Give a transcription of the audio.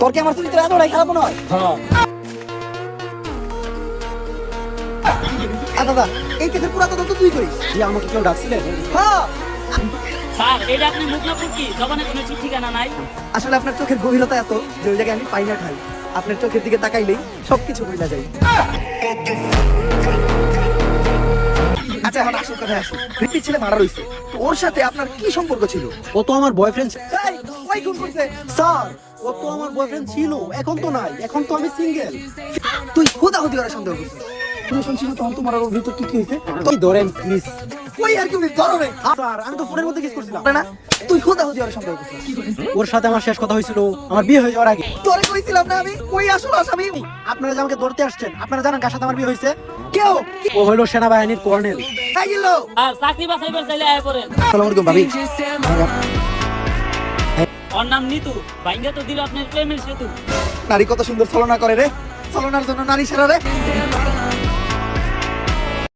তোর কি আমার চরিত্র এতটাই খারাপ নয়? দাদা, এই কেসের পুরো তদন্ত তুই করিস? যে আমাকে কেউ ডাকছিলেন? হ্যাঁ স্যার, এটা আপনি মুখলাপুর কি জবানে কোনো ঠিক ঠিকানা নাই? আসলে আপনার চোখের গভীরতা এত যে ওই জায়গায় আমি পাই না ঠাই। আপনার চোখের দিকে তাকাইলেই সবকিছু ভুলে যাই। আচ্ছা, এখন আসল কথায় আসি। প্রীতির ছেলে মারা রইছে, তো ওর সাথে আপনার কি সম্পর্ক ছিল? ও তো আমার বয়ফ্রেন্ড। ওই খুন করছে। স্যার, ও তো আমার বয়ফ্রেন্ড ছিল, এখন তো নাই, এখন তো আমি সিঙ্গেল। তুই হুদাহুদি ওরা সন্দেহ করছিস? তুমি শুনছিল তখন তোমার ওর ভিতর কি কি হয়েছে? তুই ধরেন প্লিজ। ওই আর কি ধরো রে। স্যার, আমি তো ফোনের মধ্যে কিস করছিলাম। না, তুই হুদাহুদি ওরা সন্দেহ করছিস। ওর সাথে আমার শেষ কথা হয়েছিল আমার বিয়ে হয়ে যাওয়ার আগে। তোরে কইছিলাম না আমি ওই আসল আসামি? আপনারা যে আমাকে ধরতে আসছেন, আপনারা জানেন কার সাথে আমার বিয়ে হয়েছে? কেউ ও হলো সেনাবাহিনীর কর্নেল। তাই গেল। আর চাকরি বাছাইবার চাইলে আয় করেন। আসসালামু আলাইকুম ভাবি। ওর নাম নিতু, ভাইঙ্গা তো দিল আপনার প্রেমের সেতু। নারী কত সুন্দর ছলনা করে রে, ছলনার জন্য নারী সেরা রে।